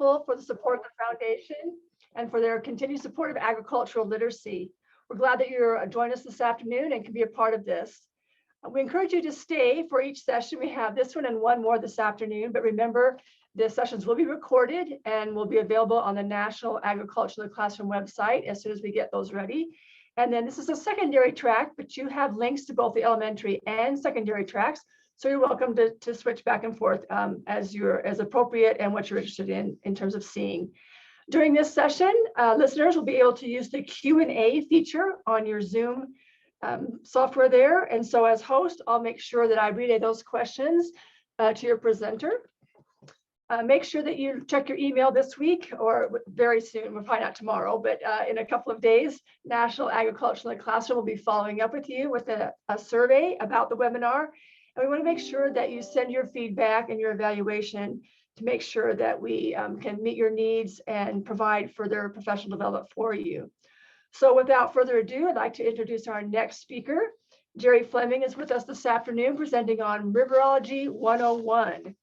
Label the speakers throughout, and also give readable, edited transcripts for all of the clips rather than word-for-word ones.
Speaker 1: grateful for the support of the foundation and for their continued support of agricultural literacy. We're glad that you're joining us this afternoon and can be a part of this. We encourage you to stay for each session. We have this one and one more this afternoon, but remember, the sessions will be recorded and will be available on the National Agricultural Classroom website as soon as we get those ready. And then this is a secondary track, but you have links to both the elementary and secondary tracks. So you're welcome to switch back and forth as appropriate and what you're interested in terms of seeing. During this session, listeners will be able to use the Q&A feature on your Zoom software there. And so as host, I'll make sure that I relay those questions to your presenter. Make sure that you check your email this week or very soon. We'll find out tomorrow, but in a couple of days, National Agricultural Classroom will be following up with you with a survey about the webinar. And we want to make sure that you send your feedback and your evaluation to make sure that we can meet your needs and provide further professional development for you. So without further ado, I'd like to introduce our next speaker. Jeri Fleming is with us this afternoon presenting on Riverology 101.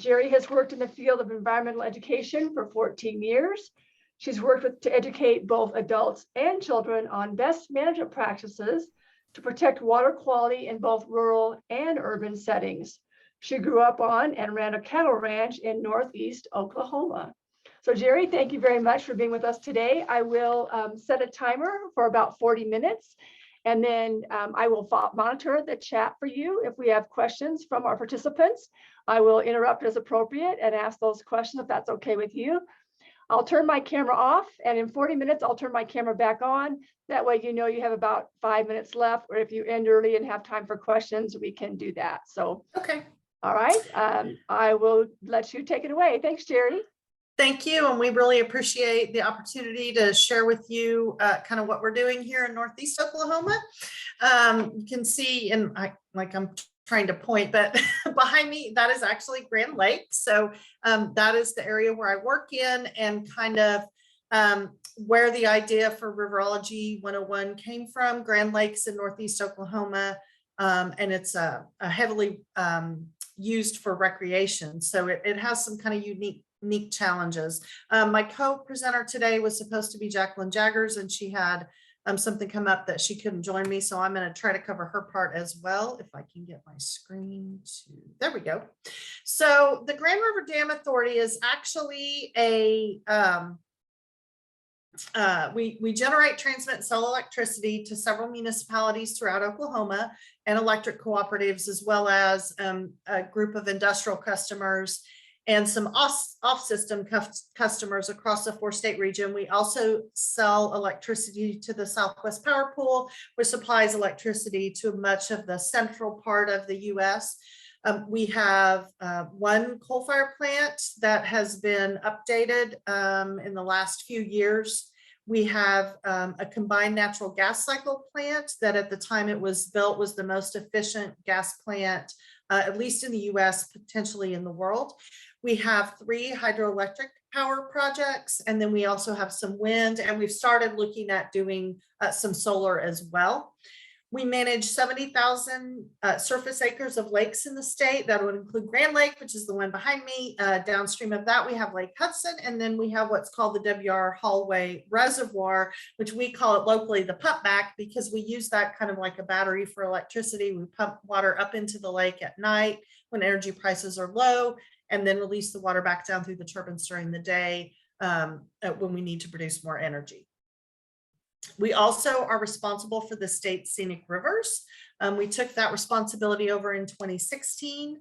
Speaker 1: Jeri has worked in the field of environmental education for 14 years. She's worked to educate both adults and children on best management practices to protect water quality in both rural and urban settings. She grew up on and ran a cattle ranch in Northeast Oklahoma. So Jeri, thank you very much for being with us today. I will set a timer for about 40 minutes. And then I will monitor the chat for you. If we have questions from our participants, I will interrupt as appropriate and ask those questions if that's okay with you. I'll turn my camera off, and in 40 minutes, I'll turn my camera back on. That way, you know you have about 5 minutes left, or if you end early and have time for questions, we can do that. So,
Speaker 2: okay.
Speaker 1: All right. I will let you take it away. Thanks, Jeri.
Speaker 2: Thank you, and we really appreciate the opportunity to share with you kind of what we're doing here in Northeast Oklahoma. You can see, and I'm trying to point, but behind me, that is actually Grand Lake. So that is the area where I work in, and kind of where the idea for Riverology 101 came from. Grand Lakes in Northeast Oklahoma, and it's a heavily used for recreation. So it has some kind of unique challenges. My co-presenter today was supposed to be Jacqueline Jaggers, and she had something come up that she couldn't join me. So I'm going to try to cover her part as well. If I can get my screen to, there we go. So the Grand River Dam Authority is actually a, we generate, transmit, and sell electricity to several municipalities throughout Oklahoma and electric cooperatives, as well as a group of industrial customers and some off-system customers across the 4-state region. We also sell electricity to the Southwest Power Pool, which supplies electricity to much of the central part of the US. We have one coal-fired plant that has been updated in the last few years. We have a combined natural gas cycle plant that at the time it was built was the most efficient gas plant, at least in the US, potentially in the world. We have 3 hydroelectric power projects, and then we also have some wind, and we've started looking at doing some solar as well. We manage 70,000 surface acres of lakes in the state. That would include Grand Lake, which is the one behind me. Downstream of that, we have Lake Hudson, and then we have what's called the WR Hallway Reservoir, which we call it locally the pump back, because we use that kind of like a battery for electricity. We pump water up into the lake at night when energy prices are low, and then release the water back down through the turbines during the day when we need to produce more energy. We also are responsible for the state's scenic rivers. We took that responsibility over in 2016.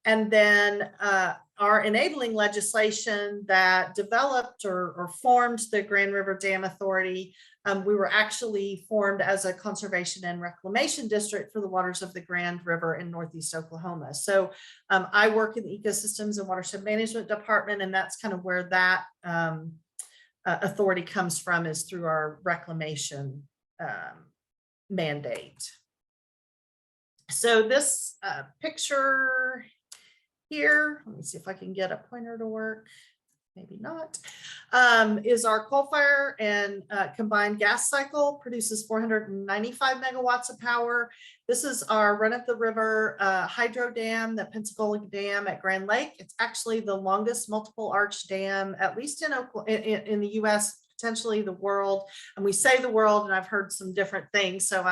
Speaker 2: And then our enabling legislation that developed or formed the Grand River Dam Authority, we were actually formed as a conservation and reclamation district for the waters of the Grand River in Northeast Oklahoma. So I work in the Ecosystems and Watershed Management Department, and that's kind of where that authority comes from, is through our reclamation mandate. So this picture here, let me see if I can get a pointer to work. maybe not, is our coal fire and combined gas cycle, produces 495 megawatts of power. This is our run of the river hydro dam, the Pensacola Dam at Grand Lake. It's actually the longest multiple arch dam, at least in the US, potentially the world. And we say the world, and I've heard some different things, so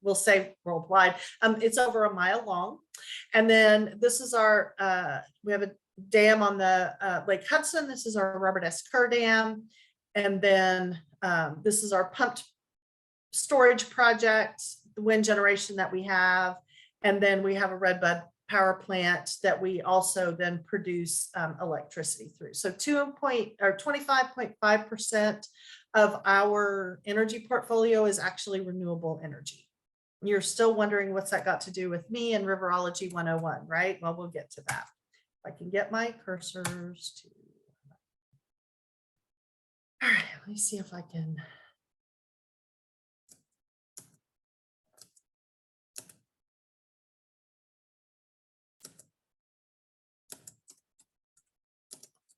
Speaker 2: we'll say worldwide. It's over a mile long. And then this is our we have a dam on the Lake Hudson. This is our Robert S. Kerr Dam. And then this is our pumped storage project, the wind generation that we have. And then we have a Redbud power plant that we also then produce electricity through. So 25.5% of our energy portfolio is actually renewable energy. You're still wondering what's that got to do with me and Riverology 101, right? Well, we'll get to that. I can get my cursors to. All right, let me see if I can.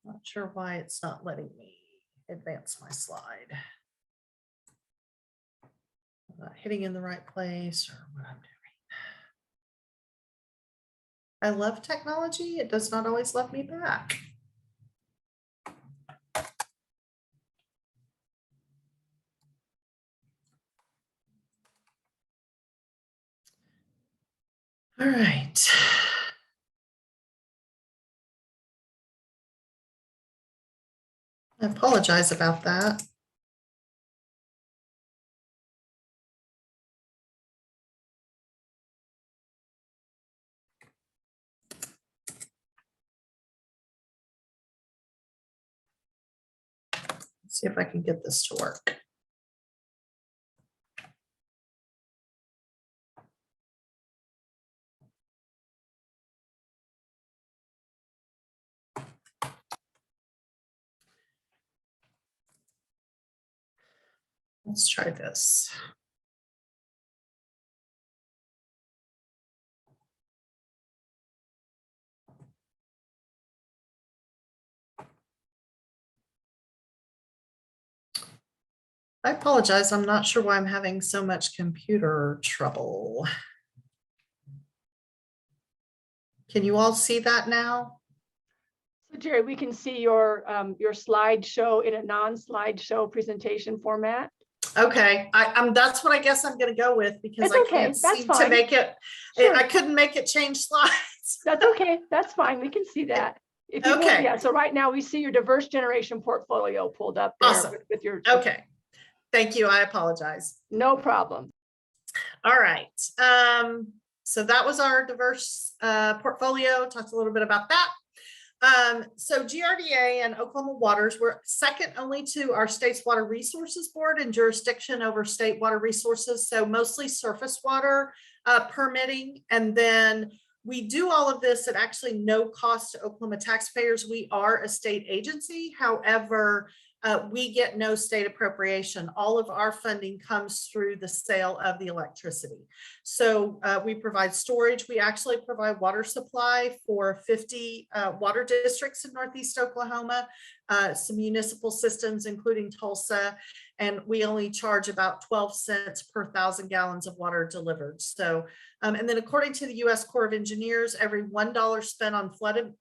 Speaker 2: Not sure why it's not letting me advance my slide. I'm not hitting in the right place or what I'm doing. I love technology. It does not always let me back. All right. I apologize about that. See if I can get this to work. Let's try this. I apologize. I'm not sure why I'm having so much computer trouble. Can you all see that now?
Speaker 1: So Jeri, we can see your slideshow in a non-slideshow presentation format.
Speaker 2: Okay, that's what I guess I'm going to go with because
Speaker 1: It's
Speaker 2: I can't
Speaker 1: okay. That's
Speaker 2: seem to
Speaker 1: fine.
Speaker 2: make it.
Speaker 1: Sure.
Speaker 2: I couldn't make it change slides.
Speaker 1: That's okay. That's fine. We can see that. If you
Speaker 2: Okay.
Speaker 1: want, yeah. So right now we see your diverse generation portfolio pulled up there.
Speaker 2: Awesome.
Speaker 1: with your.
Speaker 2: Okay. Thank you. I apologize.
Speaker 1: No problem.
Speaker 2: All right. So that was our diverse portfolio. Talked a little bit about that. So GRDA and Oklahoma Waters were second only to our state's Water Resources Board in jurisdiction over state water resources. So mostly surface water permitting. And then we do all of this at actually no cost to Oklahoma taxpayers. We are a state agency. However, we get no state appropriation. All of our funding comes through the sale of the electricity. So we provide storage. We actually provide water supply for 50 water districts in Northeast Oklahoma, some municipal systems, including Tulsa, and we only charge about 12 cents per 1,000 gallons of water delivered. So, and then according to the U.S. Corps of Engineers, every $1 spent on flood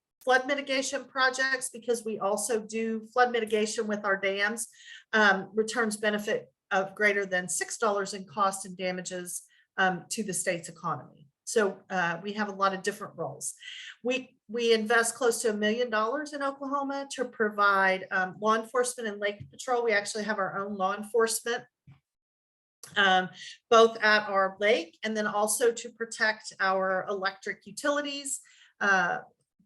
Speaker 2: mitigation projects, because we also do flood mitigation with our dams, returns benefit of greater than $6 in cost and damages to the state's economy. So we have a lot of different roles. We invest close to $1 million in Oklahoma to provide law enforcement and lake patrol. We actually have our own law enforcement, both at our lake and then also to protect our electric utilities,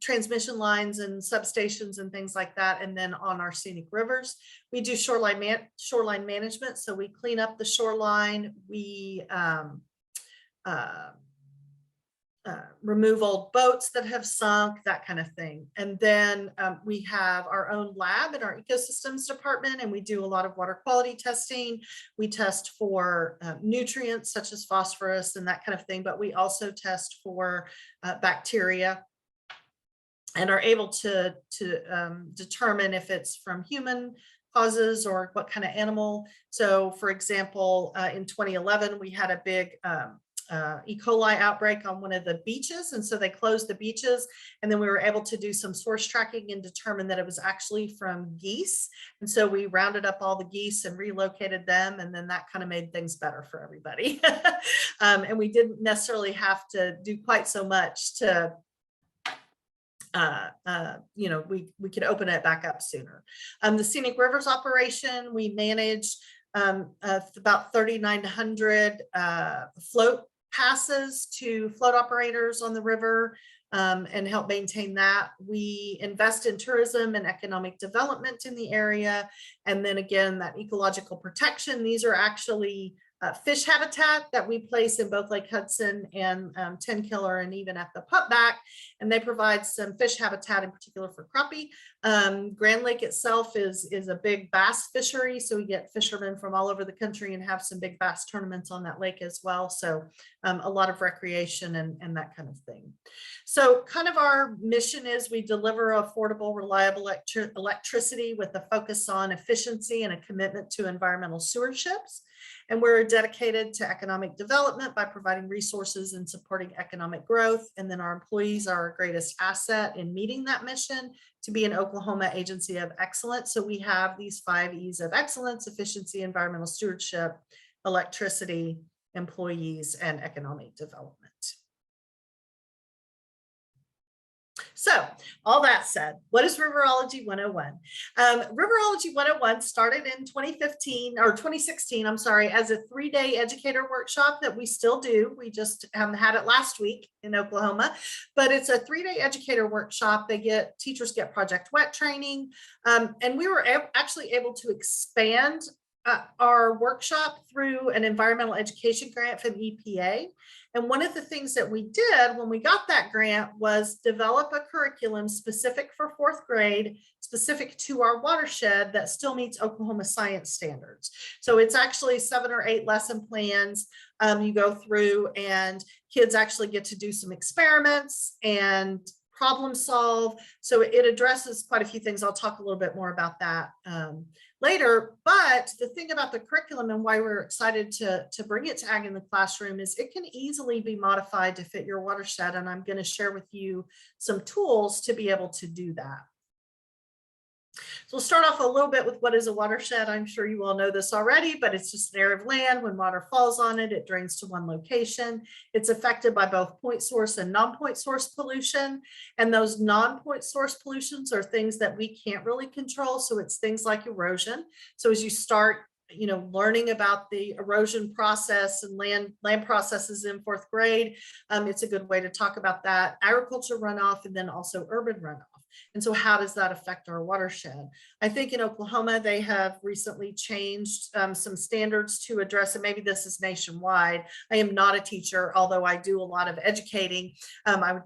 Speaker 2: transmission lines and substations and things like that. And then on our scenic rivers, we do shoreline management. So we clean up the shoreline. We remove old boats that have sunk, that kind of thing. And then we have our own lab in our ecosystems department, and we do a lot of water quality testing. We test for nutrients such as phosphorus and that kind of thing, but we also test for bacteria. and are able to determine if it's from human causes or what kind of animal. So for example, in 2011, we had a big E. coli outbreak on one of the beaches. And so they closed the beaches, and then we were able to do some source tracking and determine that it was actually from geese. And so we rounded up all the geese and relocated them. And then that kind of made things better for everybody. And we didn't necessarily have to do quite so much to we could open it back up sooner. The Scenic Rivers operation, we manage about 3,900 float passes to float operators on the river and help maintain that. We invest in tourism and economic development in the area. And then again, that ecological protection, these are actually fish habitat that we place in both Lake Hudson and Tenkiller and even at the putback, and they provide some fish habitat in particular for crappie. Grand Lake itself is a big bass fishery, so we get fishermen from all over the country and have some big bass tournaments on that lake as well. So a lot of recreation and that kind of thing. So kind of our mission is we deliver affordable, reliable electricity with a focus on efficiency and a commitment to environmental stewardships. And we're dedicated to economic development by providing resources and supporting economic growth. And then our employees are our greatest asset in meeting that mission to be an Oklahoma agency of excellence. So we have these 5 E's of excellence: efficiency, environmental stewardship, electricity, employees, and economic development. So all that said, what is Riverology 101? Riverology 101 started in 2016, I'm sorry, as a 3-day educator workshop that we still do. We just had it last week in Oklahoma, but it's a 3-day educator workshop. Teachers get Project Wet training. And we were actually able to expand our workshop through an environmental education grant from EPA. And one of the things that we did when we got that grant was develop a curriculum specific for 4th grade, specific to our watershed that still meets Oklahoma science standards. So it's actually 7 or 8 lesson plans you go through, and kids actually get to do some experiments and problem solve. So it addresses quite a few things. I'll talk a little bit more about that later. But the thing about the curriculum and why we're excited to bring it to Ag in the Classroom is it can easily be modified to fit your watershed. And I'm going to share with you some tools to be able to do that. So we'll start off a little bit with what is a watershed. I'm sure you all know this already, but it's just an area of land. When water falls on it, it drains to one location. It's affected by both point source and non-point source pollution. And those non-point source pollutions are things that we can't really control. So it's things like erosion. So as you start learning about the erosion process and land processes in 4th grade, it's a good way to talk about that. Agriculture runoff, and then also urban runoff. And so how does that affect our watershed? I think in Oklahoma, they have recently changed some standards to address, and maybe this is nationwide. I am not a teacher, although I do a lot of educating. I'm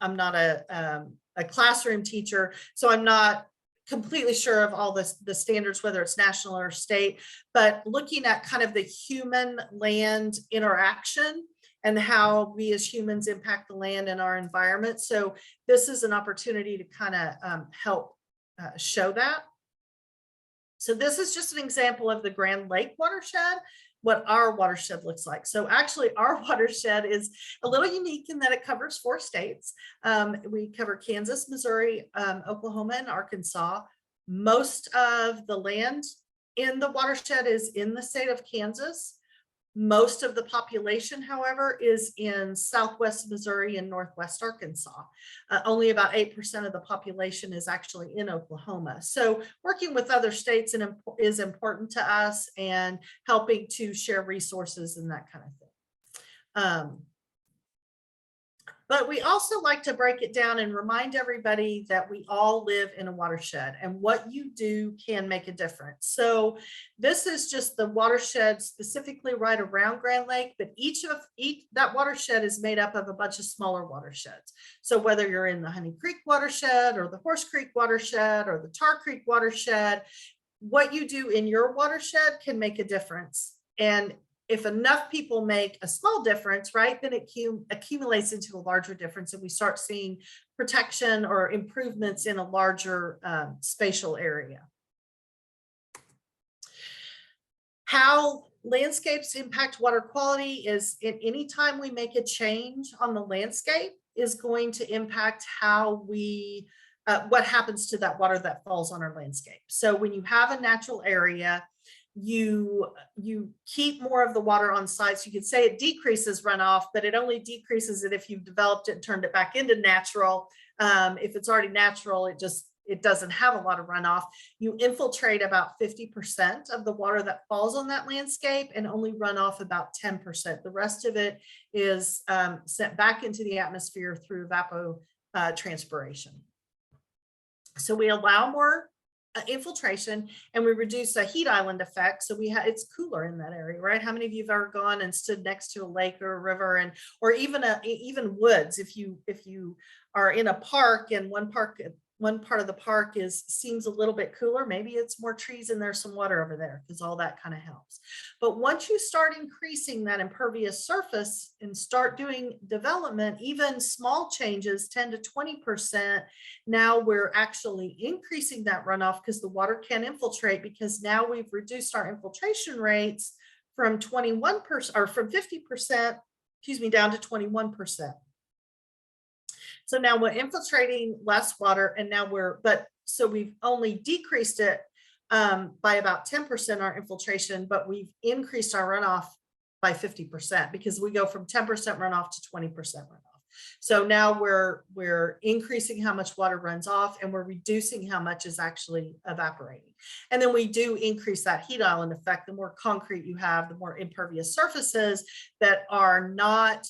Speaker 2: not a classroom teacher, so I'm not completely sure of all the standards, whether it's national or state, but looking at kind of the human land interaction and how we as humans impact the land and our environment. So this is an opportunity to kind of help show that. So this is just an example of the Grand Lake watershed, what our watershed looks like. So actually our watershed is a little unique in that it covers 4 states. We cover Kansas, Missouri, Oklahoma, and Arkansas. Most of the land in the watershed is in the state of Kansas. Most of the population, however, is in Southwest Missouri and Northwest Arkansas. Only about 8% of the population is actually in Oklahoma. So working with other states is important to us, and helping to share resources and that kind of thing. But we also like to break it down and remind everybody that we all live in a watershed, and what you do can make a difference. So this is just the watershed specifically right around Grand Lake, but each that watershed is made up of a bunch of smaller watersheds. So whether you're in the Honey Creek watershed or the Horse Creek watershed or the Tar Creek watershed, what you do in your watershed can make a difference. And if enough people make a small difference, right, then it accumulates into a larger difference, and we start seeing protection or improvements in a larger spatial area. How landscapes impact water quality is any time we make a change on the landscape is going to impact how we what happens to that water that falls on our landscape. So when you have a natural area, you keep more of the water on site. So you could say it decreases runoff, but it only decreases it if you've developed it and turned it back into natural. If it's already natural, it doesn't have a lot of runoff. You infiltrate about 50% of the water that falls on that landscape and only run off about 10%. The rest of it is sent back into the atmosphere through evapotranspiration. So we allow more infiltration, and we reduce a heat island effect. So it's cooler in that area, right? How many of you have ever gone and stood next to a lake or a river, and or even woods? If you are in a park and one part of the park seems a little bit cooler, maybe it's more trees and there's some water over there, because all that kind of helps. But once you start increasing that impervious surface and start doing development, even small changes, 10 to 20%, now we're actually increasing that runoff because the water can infiltrate, because now we've reduced our infiltration rates from 21% or from 50%, down to 21%. So now we're infiltrating less water, and now so we've only decreased it by about 10% our infiltration, but we've increased our runoff by 50%, because we go from 10% runoff to 20% runoff. So now we're increasing how much water runs off, and we're reducing how much is actually evaporating. And then we do increase that heat island effect. The more concrete you have, the more impervious surfaces that are not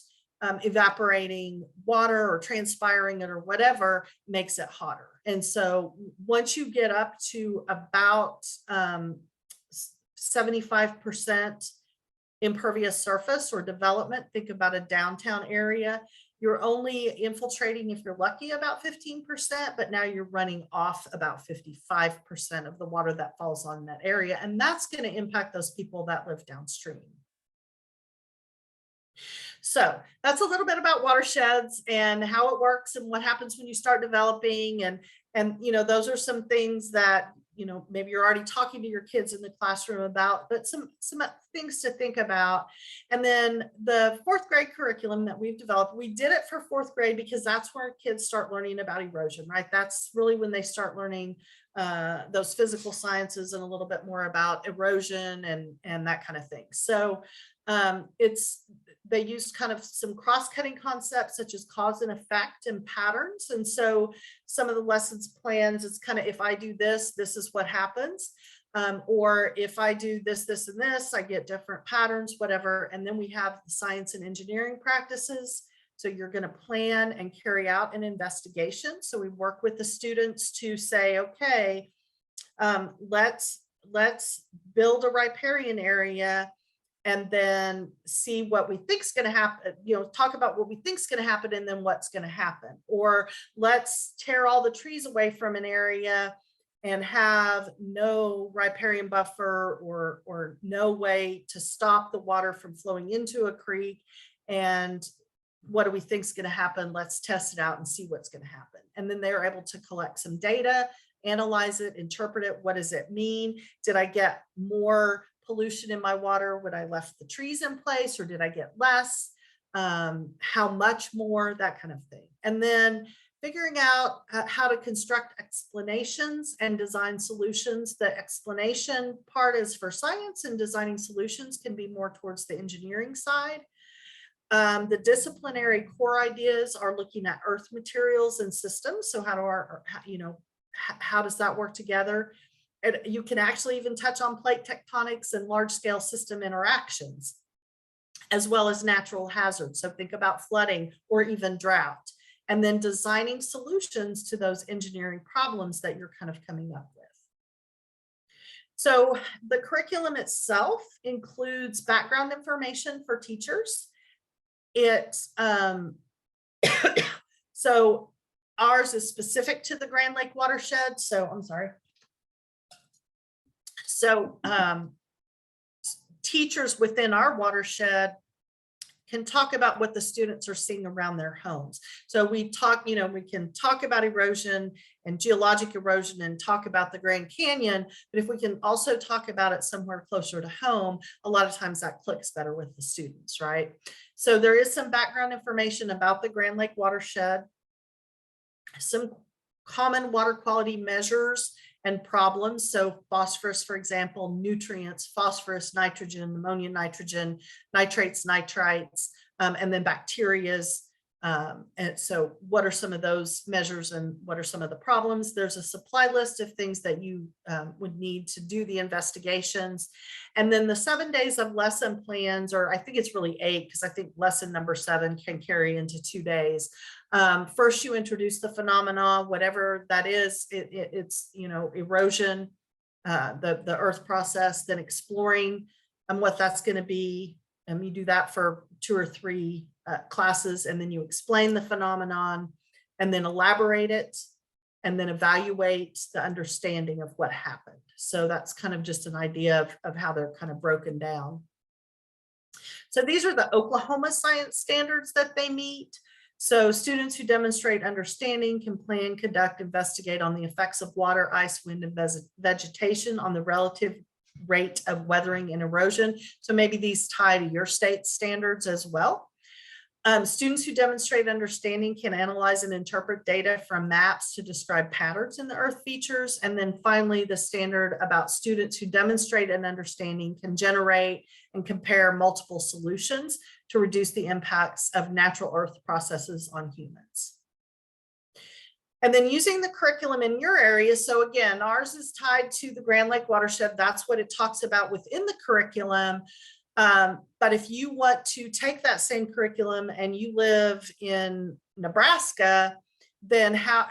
Speaker 2: evaporating water or transpiring it or whatever makes it hotter. And so once you get up to about 75% impervious surface or development, think about a downtown area, you're only infiltrating, if you're lucky, about 15%, but now you're running off about 55% of the water that falls on that area. And that's going to impact those people that live downstream. So that's a little bit about watersheds and how it works and what happens when you start developing. And those are some things that, maybe you're already talking to your kids in the classroom about, but some things to think about. And then the 4th grade curriculum that we've developed, we did it for 4th grade because that's where kids start learning about erosion, right? That's really when they start learning those physical sciences and a little bit more about erosion and that kind of thing. So they used kind of some cross-cutting concepts such as cause and effect and patterns. And so some of the lessons plans, it's kind of, if I do this, this is what happens. Or if I do this, this, and this, I get different patterns, whatever. And then we have the science and engineering practices. So you're going to plan and carry out an investigation. So we work with the students to say, okay, let's build a riparian area, and then see what we think is going to happen, talk about what we think is going to happen and then what's going to happen. Or let's tear all the trees away from an area and have no riparian buffer or no way to stop the water from flowing into a creek. And what do we think is going to happen? Let's test it out and see what's going to happen. And then they're able to collect some data, analyze it, interpret it. What does it mean? Did I get more pollution in my water when I left the trees in place, or did I get less? How much more? That kind of thing. And then figuring out how to construct explanations and design solutions. The explanation part is for science, and designing solutions can be more towards the engineering side. The disciplinary core ideas are looking at earth materials and systems. So how does that work together? And you can actually even touch on plate tectonics and large scale system interactions, as well as natural hazards. So think about flooding or even drought, and then designing solutions to those engineering problems that you're kind of coming up with. So the curriculum itself includes background information for teachers. So ours is specific to the Grand Lake watershed. So I'm sorry. So teachers within our watershed can talk about what the students are seeing around their homes. So we talk, we can talk about erosion and geologic erosion and talk about the Grand Canyon, but if we can also talk about it somewhere closer to home, a lot of times that clicks better with the students, right? So there is some background information about the Grand Lake watershed, some common water quality measures and problems. So phosphorus, for example, nutrients, phosphorus, nitrogen, ammonia, nitrogen, nitrates, nitrites, and then bacterias. And so what are some of those measures and what are some of the problems? There's a supply list of things that you would need to do the investigations. And then the 7 days of lesson plans, or I think it's really 8, because I think lesson number 7 can carry into 2 days. First, you introduce the phenomena, whatever that is, it's, erosion, the earth process, then exploring what that's going to be. And you do that for 2 or 3 classes, and then you explain the phenomenon and then elaborate it and then evaluate the understanding of what happened. So that's kind of just an idea of how they're kind of broken down. So these are the Oklahoma science standards that they meet. So students who demonstrate understanding can plan, conduct, investigate on the effects of water, ice, wind, and vegetation on the relative rate of weathering and erosion. So maybe these tie to your state standards as well. Students who demonstrate understanding can analyze and interpret data from maps to describe patterns in the earth features. And then finally, the standard about students who demonstrate an understanding can generate and compare multiple solutions to reduce the impacts of natural earth processes on humans. And then using the curriculum in your area. So again, ours is tied to the Grand Lake watershed. That's what it talks about within the curriculum. But if you want to take that same curriculum and you live in Nebraska, then how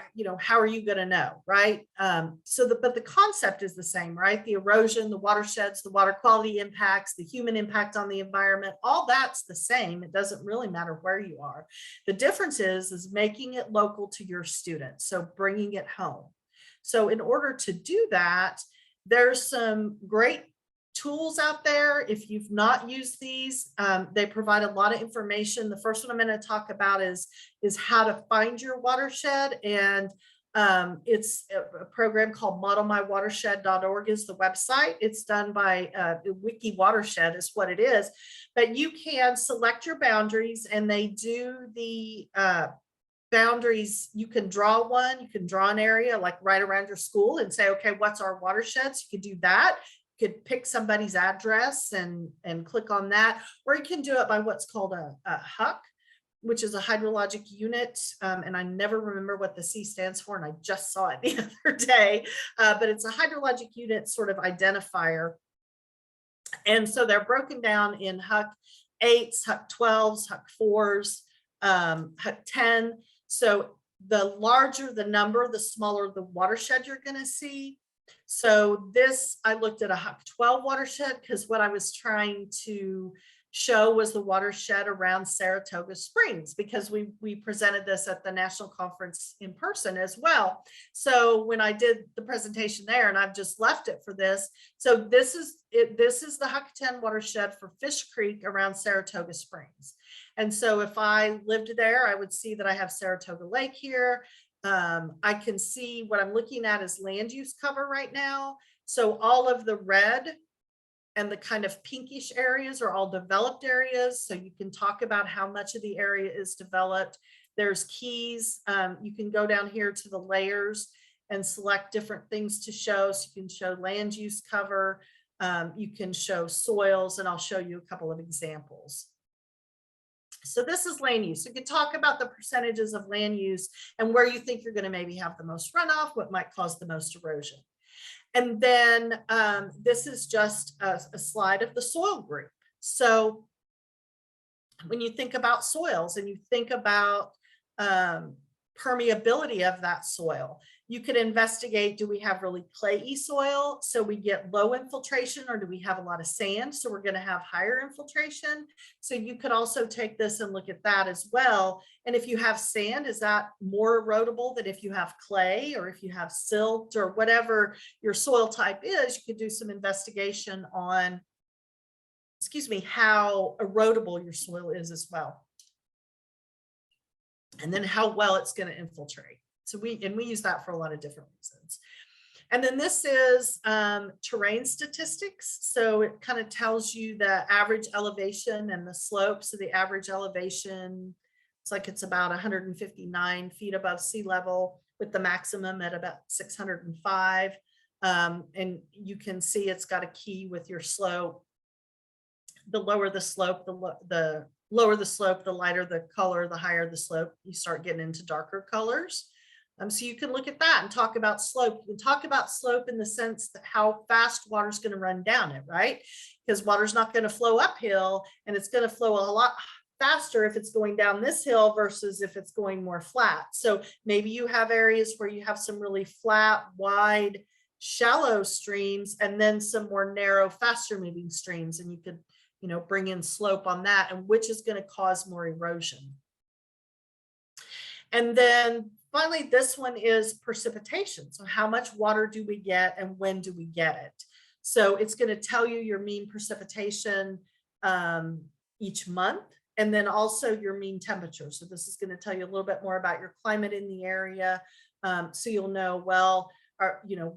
Speaker 2: are you going to know, right? But the concept is the same, right? The erosion, the watersheds, the water quality impacts, the human impact on the environment, all that's the same. It doesn't really matter where you are. The difference is making it local to your students. So bringing it home. So in order to do that, there's some great tools out there. If you've not used these, they provide a lot of information. The first one I'm going to talk about is how to find your watershed. And it's a program called modelmywatershed.org is the website. It's done by Wiki Watershed is what it is. But you can select your boundaries and they do the boundaries. You can draw one, you can draw an area like right around your school and say, okay, what's our watersheds? You could do that. Could pick somebody's address and click on that, or you can do it by what's called a HUC, which is a hydrologic unit. And I never remember what the C stands for, and I just saw it the other day, but it's a hydrologic unit sort of identifier. And so they're broken down in HUC 8s, HUC 12s, HUC 4s, HUC 10. So the larger the number, the smaller the watershed you're going to see. So this, I looked at a HUC 12 watershed because what I was trying to show was the watershed around Saratoga Springs, because we presented this at the national conference in person as well. So when I did the presentation there, and I've just left it for this. So this is the HUC 10 watershed for Fish Creek around Saratoga Springs. And so if I lived there, I would see that I have Saratoga Lake here. I can see what I'm looking at is land use cover right now. So all of the red and the kind of pinkish areas are all developed areas. So you can talk about how much of the area is developed. There's keys. You can go down here to the layers and select different things to show. So you can show land use cover. You can show soils, and I'll show you a couple of examples. So this is land use. So you can talk about the percentages of land use and where you think you're going to maybe have the most runoff, what might cause the most erosion. And then this is just a slide of the soil group. So when you think about soils and you think about permeability of that soil, you could investigate, do we have really clayey soil so we get low infiltration, or do we have a lot of sand so we're going to have higher infiltration? So you could also take this and look at that as well. And if you have sand, is that more erodible than if you have clay, or if you have silt, or whatever your soil type is? You could do some investigation on how erodible your soil is as well. And then how well it's going to infiltrate. So we use that for a lot of different reasons. And then this is terrain statistics. So it kind of tells you the average elevation and the slope. So the average elevation, it's like it's about 159 feet above sea level, with the maximum at about 605. And you can see it's got a key with your slope. The lower the slope, the lower the slope, the lighter the color, the higher the slope, you start getting into darker colors. So you can look at that and talk about slope. You can talk about slope in the sense that how fast water's going to run down it, right? Because water's not going to flow uphill, and it's going to flow a lot faster if it's going down this hill versus if it's going more flat. So maybe you have areas where you have some really flat, wide, shallow streams, and then some more narrow, faster moving streams. And you could, bring in slope on that, and which is going to cause more erosion. And then finally, this one is precipitation. So how much water do we get and when do we get it? So it's going to tell you your mean precipitation each month, and then also your mean temperature. So this is going to tell you a little bit more about your climate in the area. So you'll know, well,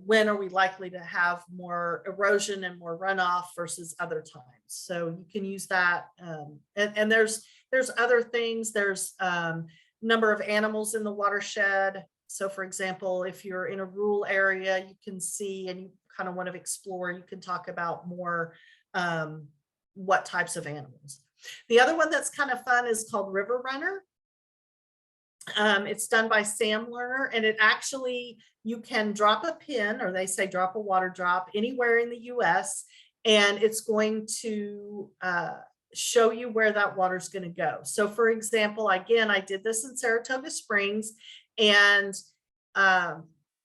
Speaker 2: when are we likely to have more erosion and more runoff versus other times. So you can use that. And there's other things. There's number of animals in the watershed. So for example, if you're in a rural area, you can see, and you kind of want to explore, you can talk about more what types of animals. The other one that's kind of fun is called River Runner. It's done by Sam Lerner, and it actually, you can drop a pin, or they say drop a water drop, anywhere in the US, and it's going to show you where that water is going to go. So for example, again, I did this in Saratoga Springs, and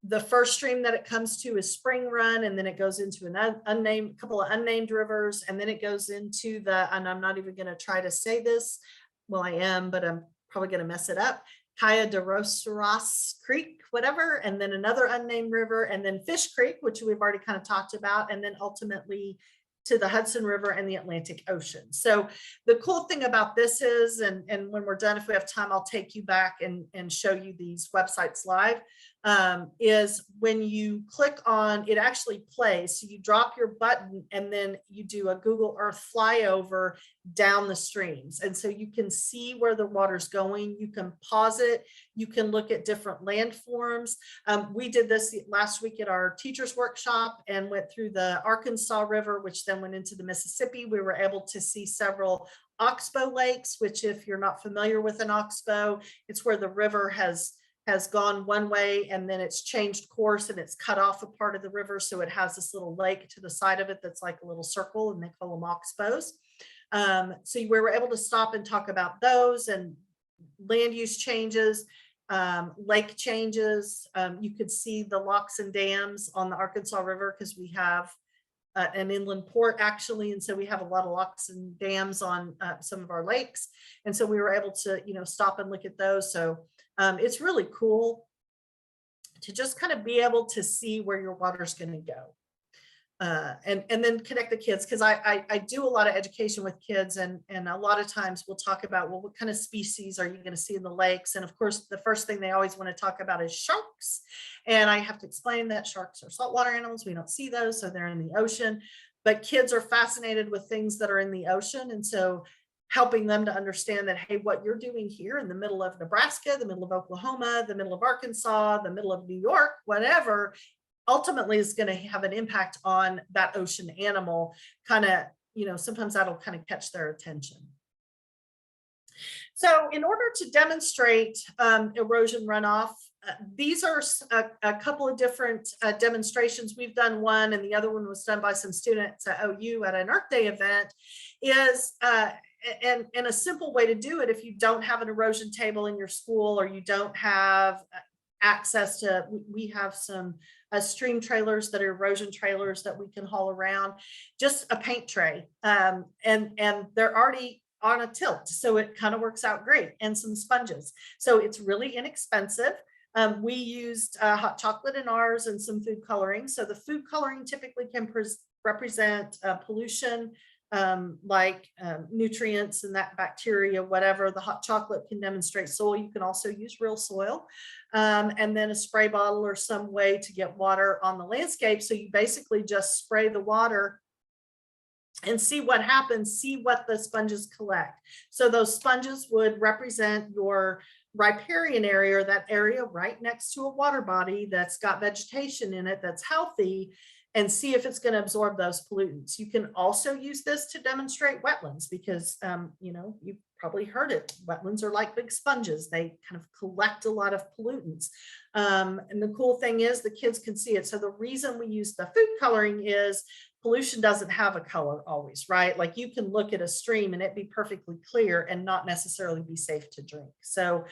Speaker 2: the first stream that it comes to is Spring Run, and then it goes into an couple of unnamed rivers, and then it goes into and I'm not even going to try to say this. Well, I am, but I'm probably going to mess it up. Kaya de Rosaras Creek, whatever, and then another unnamed river, and then Fish Creek, which we've already kind of talked about, and then ultimately to the Hudson River and the Atlantic Ocean. So the cool thing about this is, and when we're done, if we have time, I'll take you back and show you these websites live, is when you click on, it actually plays. So you drop your button and then you do a Google Earth flyover down the streams. And so you can see where the water's going. You can pause it. You can look at different landforms. We did this last week at our teachers workshop and went through the Arkansas River, which then went into the Mississippi. We were able to see several Oxbow Lakes, which, if you're not familiar with an oxbow, it's where the river has gone one way and then it's changed course and it's cut off a part of the river. So it has this little lake to the side of it that's like a little circle, and they call them oxbows. So we were able to stop and talk about those and land use changes, lake changes. You could see the locks and dams on the Arkansas River because we have an inland port actually. And so we have a lot of locks and dams on some of our lakes. And so we were able to, stop and look at those. So it's really cool to just kind of be able to see where your water's going to go. And then connect the kids, because I do a lot of education with kids, and a lot of times we'll talk about, well, what kind of species are you going to see in the lakes? And of course, the first thing they always want to talk about is sharks. And I have to explain that sharks are saltwater animals. We don't see those, so they're in the ocean. But kids are fascinated with things that are in the ocean. And so helping them to understand that, hey, what you're doing here in the middle of Nebraska, the middle of Oklahoma, the middle of Arkansas, the middle of New York, whatever, ultimately is going to have an impact on that ocean animal. Kind of, sometimes that'll kind of catch their attention. So in order to demonstrate erosion runoff, these are a couple of different demonstrations. We've done one, and the other one was done by some students at OU at an Earth Day event. And a simple way to do it, if you don't have an erosion table in your school, or you don't have access to, we have some stream trailers that are erosion trailers that we can haul around, just a paint tray, and they're already on a tilt, so it kind of works out great, and some sponges. So it's really inexpensive. We used hot chocolate in ours and some food coloring. So the food coloring typically can represent pollution, nutrients and that bacteria, whatever. The hot chocolate can demonstrate soil. You can also use real soil. And then a spray bottle or some way to get water on the landscape. So you basically just spray the water and see what happens, see what the sponges collect. So those sponges would represent your riparian area, or that area right next to a water body that's got vegetation in it that's healthy, and see if it's going to absorb those pollutants. You can also use this to demonstrate wetlands because, you've probably heard it. Wetlands are like big sponges. They kind of collect a lot of pollutants. And the cool thing is the kids can see it. So the reason we use the food coloring is pollution doesn't have a color always, right? Like you can look at a stream and it be perfectly clear and not necessarily be safe to drink. So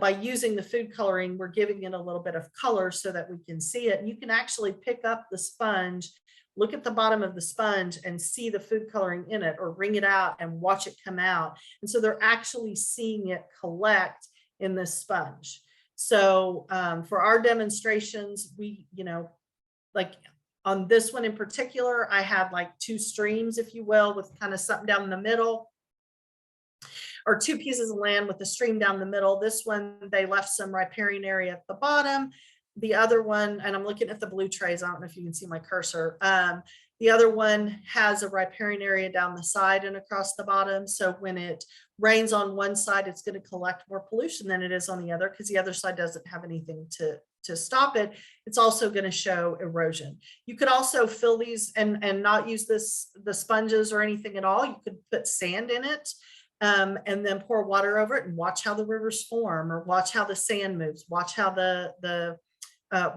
Speaker 2: by using the food coloring, we're giving it a little bit of color so that we can see it. And you can actually pick up the sponge, look at the bottom of the sponge and see the food coloring in it, or wring it out and watch it come out. And so they're actually seeing it collect in this sponge. So for our demonstrations, we, like on this one in particular, I had like two streams, if you will, with kind of something down in the middle, or two pieces of land with a stream down the middle. This one, they left some riparian area at the bottom. The other one, and I'm looking at the blue trays, I don't know if you can see my cursor. The other one has a riparian area down the side and across the bottom. So when it rains on one side, it's going to collect more pollution than it is on the other, because the other side doesn't have anything to stop it. It's also going to show erosion. You could also fill these and not use the sponges or anything at all. You could put sand in it and then pour water over it and watch how the rivers form, or watch how the sand moves, watch how the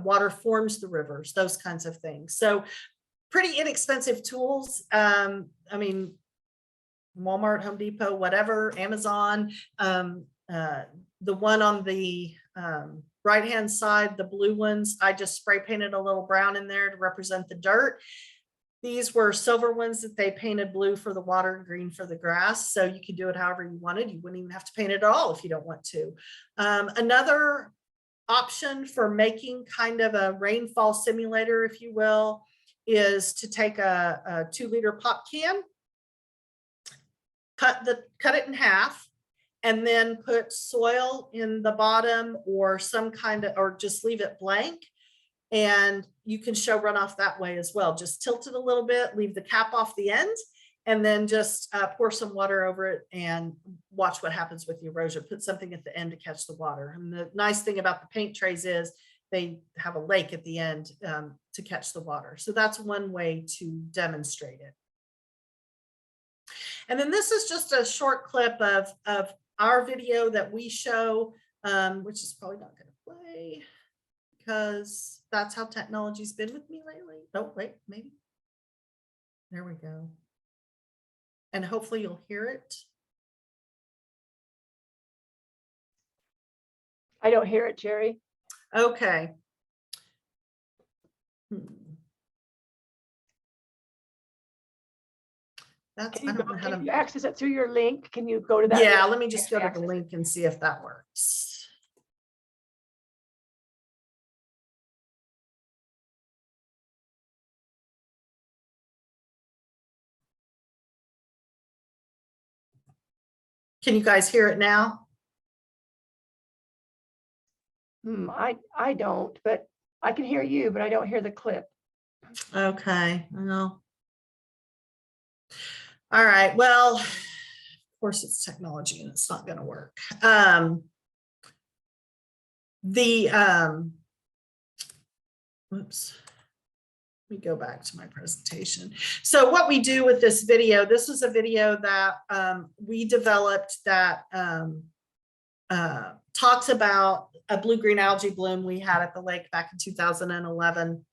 Speaker 2: water forms the rivers, those kinds of things. So pretty inexpensive tools. I mean, Walmart, Home Depot, whatever, Amazon. The one on the right-hand side, the blue ones, I just spray painted a little brown in there to represent the dirt. These were silver ones that they painted blue for the water and green for the grass. So you could do it however you wanted. You wouldn't even have to paint it at all if you don't want to. Another option for making kind of a rainfall simulator, if you will, is to take a 2-liter pop can, cut it in half, and then put soil in the bottom or some kind of, or just leave it blank. And you can show runoff that way as well. Just tilt it a little bit, leave the cap off the end, and then just pour some water over it and watch what happens with the erosion. Put something at the end to catch the water. And the nice thing about the paint trays is they have a lake at the end to catch the water. So that's one way to demonstrate it. And then this is just a short clip of our video that we show, which is probably not going to play because that's how technology's been with me lately. Oh, wait, maybe. There we go. And hopefully you'll hear it.
Speaker 1: I don't hear it, Jeri.
Speaker 2: Okay. That's, I don't know how to.
Speaker 1: Can you access it through your link? Can you go to that?
Speaker 2: Yeah, let me just go to the link and see if that works. Can you guys hear it now?
Speaker 1: I don't, but I can hear you, but I don't hear the clip.
Speaker 2: Okay, well. All right, well, of course it's technology and it's not going to work. Whoops. Let me go back to my presentation. So what we do with this video, this is a video that we developed that talks about a blue-green algae bloom we had at the lake back in 2011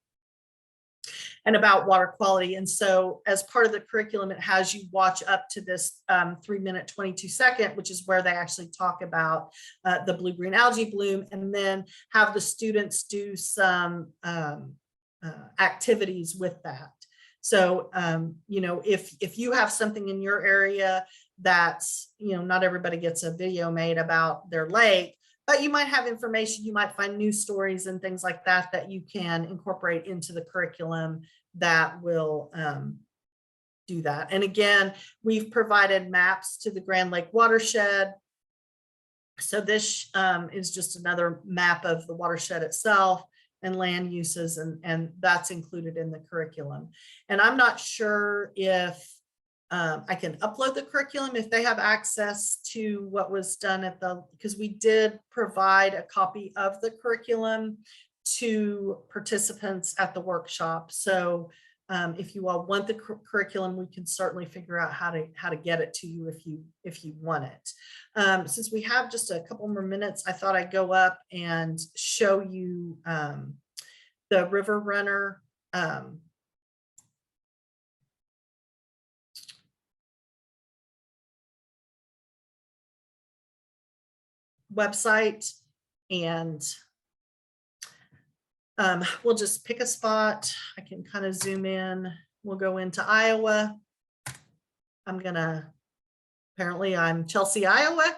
Speaker 2: and about water quality. And so as part of the curriculum, it has you watch up to this 3-minute 22-second, which is where they actually talk about the blue-green algae bloom, and then have the students do some activities with that. So, if you have something in your area that's, not everybody gets a video made about their lake, but you might have information, you might find news stories and things like that that you can incorporate into the curriculum that will do that. And again, we've provided maps to the Grand Lake watershed. So this is just another map of the watershed itself and land uses, and that's included in the curriculum. And I'm not sure if I can upload the curriculum if they have access to what was done at the, because we did provide a copy of the curriculum to participants at the workshop. So if you all want the curriculum, we can certainly figure out how to get it to you if you want it. Since we have just a couple more minutes, I thought I'd go up and show you the River Runner website, and we'll just pick a spot. I can kind of zoom in. We'll go into Iowa. Apparently I'm Chelsea, Iowa,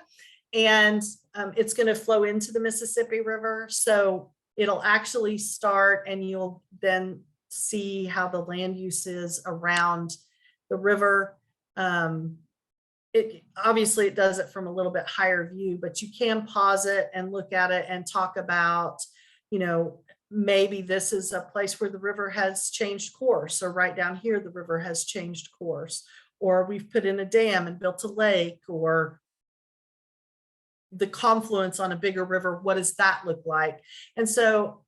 Speaker 2: and it's going to flow into the Mississippi River. So it'll actually start, and you'll then see how the land use is around the river. Obviously it does it from a little bit higher view, but you can pause it and look at it and talk about, maybe this is a place where the river has changed course, or right down here, the river has changed course, or we've put in a dam and built a lake, or the confluence on a bigger river. What does that look like? And so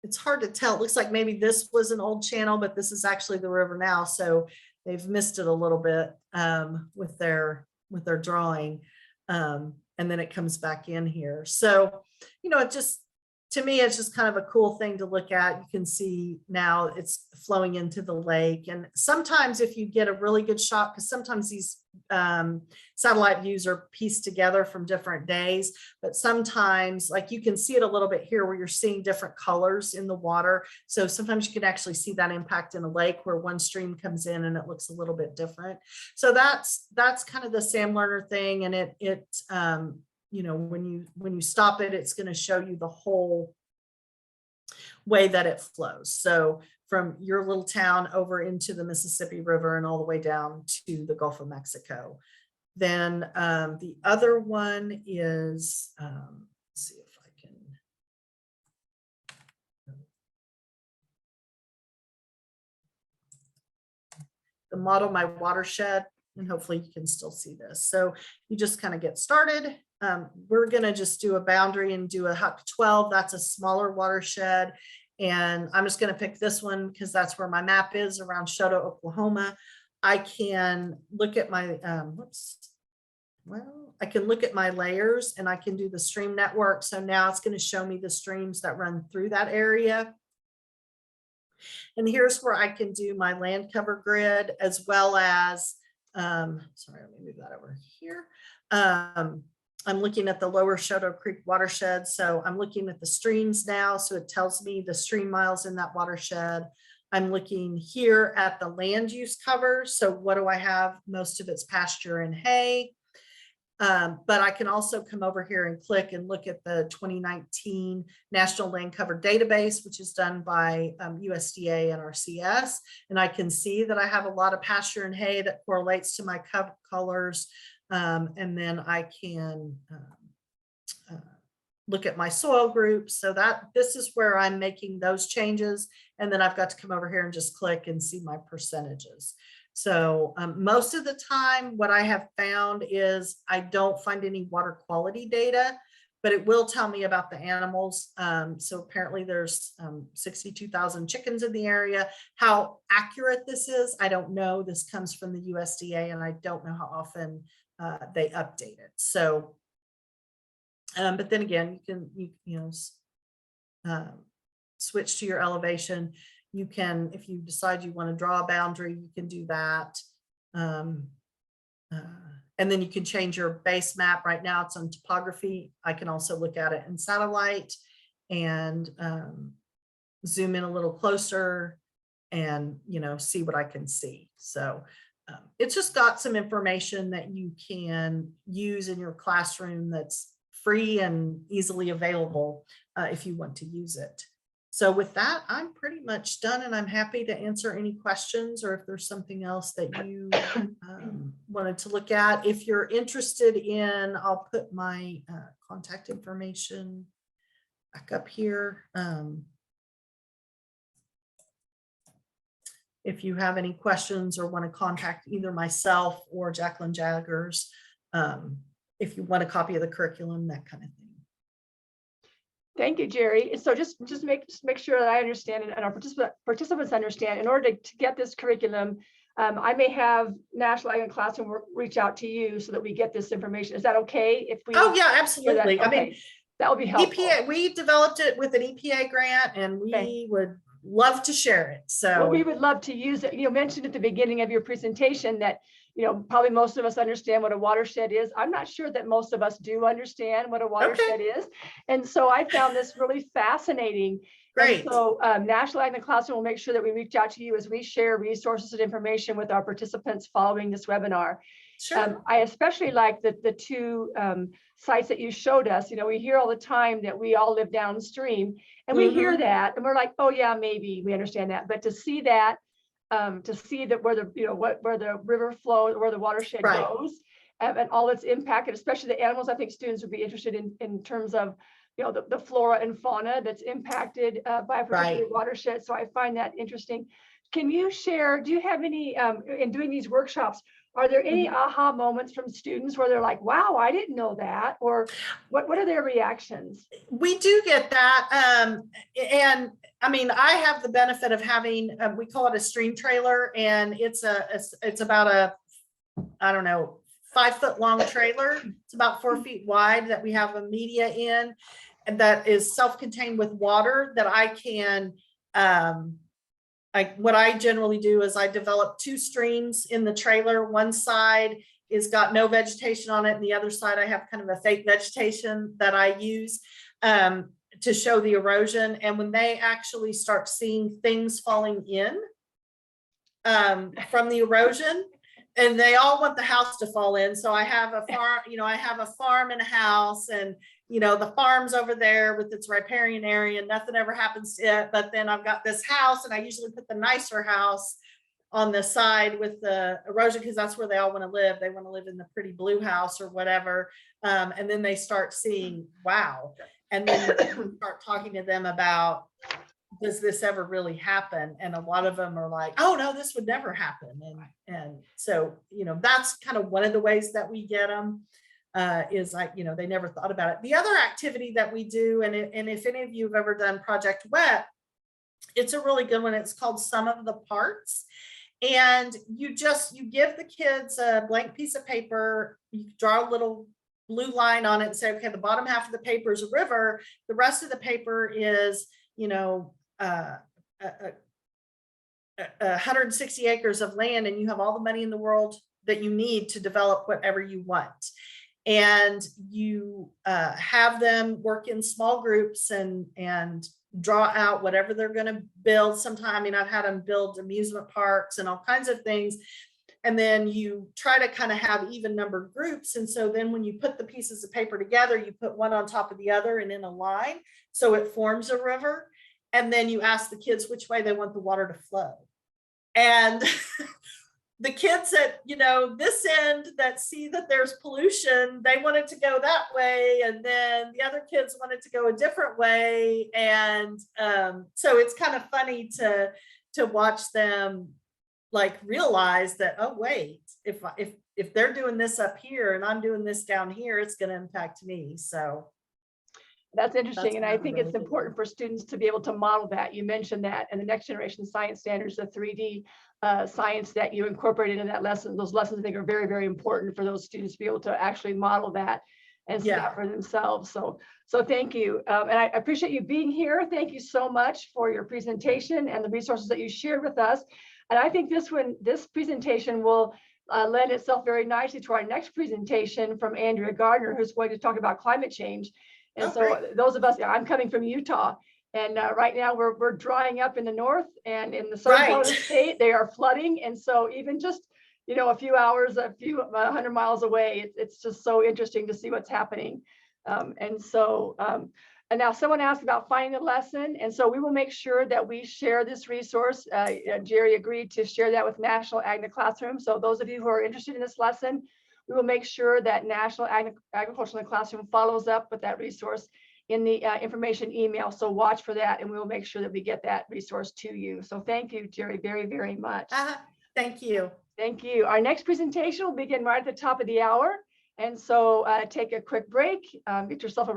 Speaker 2: it's hard to tell. It looks like maybe this was an old channel, but this is actually the river now. So they've missed it a little bit with their drawing. And then it comes back in here. So, it just, to me, it's just kind of a cool thing to look at. You can see now it's flowing into the lake. And sometimes if you get a really good shot, because sometimes these satellite views are pieced together from different days, but sometimes, like, you can see it a little bit here where you're seeing different colors in the water. So sometimes you can actually see that impact in a lake where one stream comes in and it looks a little bit different. So that's kind of the Sam Learner thing. And it when you stop it, it's going to show you the whole way that it flows. So from your little town over into the Mississippi River and all the way down to the Gulf of Mexico. Then the other one is, let's see if I can. The model My Watershed, and hopefully you can still see this. So you just kind of get started. We're going to just do a boundary and do a HUC 12. That's a smaller watershed. And I'm just going to pick this one because that's where my map is, around Shoto, Oklahoma. I can look at my, I can look at my layers, and I can do the stream network. So now it's going to show me the streams that run through that area. And here's where I can do my land cover grid, as well as, sorry, let me move that over here. I'm looking at the lower Shoto Creek watershed. So I'm looking at the streams now. So it tells me the stream miles in that watershed. I'm looking here at the land use cover. So what do I have? Most of it's pasture and hay. But I can also come over here and click and look at the 2019 National Land Cover Database, which is done by USDA and RCS. And I can see that I have a lot of pasture and hay that correlates to my colors. And then I can look at my soil groups. So this is where I'm making those changes. And then I've got to come over here and just click and see my percentages. So most of the time, what I have found is I don't find any water quality data, but it will tell me about the animals. So apparently there's 62,000 chickens in the area. How accurate this is, I don't know. This comes from the USDA, and I don't know how often they update it. So, but then again, you can switch to your elevation. You can, if you decide you want to draw a boundary, you can do that. And then you can change your base map. Right now it's on topography. I can also look at it in satellite and zoom in a little closer and, see what I can see. So it's just got some information that you can use in your classroom that's free and easily available if you want to use it. So with that, I'm pretty much done, and I'm happy to answer any questions, or if there's something else that you wanted to look at. If you're interested in, I'll put my contact information back up here. If you have any questions or want to contact either myself or Jacqueline Jaggers, if you want a copy of the curriculum, that kind of thing.
Speaker 1: Thank you, Jeri. So just make sure that I understand and our participants understand. In order to get this curriculum, I may have National Ag and Classroom reach out to you so that we get this information. Is that okay? If we?
Speaker 2: Oh yeah, absolutely.
Speaker 1: Okay. I mean, that would be helpful.
Speaker 2: EPA, we developed it with an EPA grant, and we would love to share it. So
Speaker 1: well, we would love to use it. You mentioned at the beginning of your presentation that probably most of us understand what a watershed is. I'm not sure that most of us do understand what a watershed is. And so I found this really fascinating.
Speaker 2: Great.
Speaker 1: And so National Ag in the Classroom will make sure that we reach out to you as we share resources and information with our participants following this webinar.
Speaker 2: Sure.
Speaker 1: I especially like the two sites that you showed us. We hear all the time that we all live downstream, and we hear that and we're like, oh yeah, maybe we understand that. But to see that, where the river flows, where the watershed goes, and all its impact, and especially the animals, I think students would be interested in terms of the flora and fauna that's impacted by a particular watershed. So I find that interesting. Can you share? Do you have any in doing these workshops? Are there any aha moments from students where they're like, wow, I didn't know that? Or what are their reactions?
Speaker 2: We do get that. And I mean, I have the benefit of having, we call it a stream trailer, and it's about a, I don't know, 5 foot long trailer. It's about 4 feet wide that we have a media in, and that is self-contained with water that I can, what I generally do is I develop 2 streams in the trailer. One side is got no vegetation on it, and the other side I have kind of a fake vegetation that I use to show the erosion. And when they actually start seeing things falling in from the erosion, and they all want the house to fall in. So I have a farm, I have a farm and a house, and the farm's over there with its riparian area, and nothing ever happens to it. But then I've got this house, and I usually put the nicer house on the side with the erosion, because that's where they all want to live. They want to live in the pretty blue house or whatever. And then they start seeing, wow. And then we start talking to them about, does this ever really happen? And a lot of them are like, oh no, this would never happen. And so, that's kind of one of the ways that we get them. Is like, they never thought about it. The other activity that we do, and if any of you have ever done Project Wet, it's a really good one. It's called Sum of the Parts. And you give the kids a blank piece of paper, you draw a little blue line on it and say, okay, the bottom half of the paper is a river. The rest of the paper is, 160 acres of land, and you have all the money in the world that you need to develop whatever you want. And you have them work in small groups and draw out whatever they're going to build. Sometime, I've had them build amusement parks and all kinds of things. And then you try to kind of have even numbered groups. And so then when you put the pieces of paper together, you put one on top of the other and in a line, so it forms a river. And then you ask the kids which way they want the water to flow. And the kids at this end that see that there's pollution, they wanted to go that way, and then the other kids wanted to go a different way. And so it's kind of funny to watch them like realize that, oh wait, if they're doing this up here and I'm doing this down here, it's going to impact me. So
Speaker 1: that's interesting. And I think it's important for students to be able to model that. You mentioned that, and the next generation science standards, the 3D science that you incorporated in that lesson, those lessons I think are very, very important for those students to be able to actually model that and see that for themselves. So thank you. And I appreciate you being here. Thank you so much for your presentation and the resources that you shared with us. And I think this presentation will lend itself very nicely to our next presentation from Andrea Gardner, who's going to talk about climate change. And those of us, I'm coming from Utah, and right now we're drying up in the north, and in the southern part of the state, they are flooding. And so even just, a few hours, a few 100 miles away, it's just so interesting to see what's happening. And And now someone asked about finding the lesson. And so we will make sure that we share this resource. Jeri agreed to share that with National Ag in the Classroom. So those of you who are interested in this lesson, we will make sure that National Agriculture in the Classroom follows up with that resource in the information email. So watch for that, and we will make sure that we get that resource to you. So thank you, Jeri, very, very much.
Speaker 2: Thank you.
Speaker 1: Thank you. Our next presentation will begin right at the top of the hour. And so take a quick break, get yourself a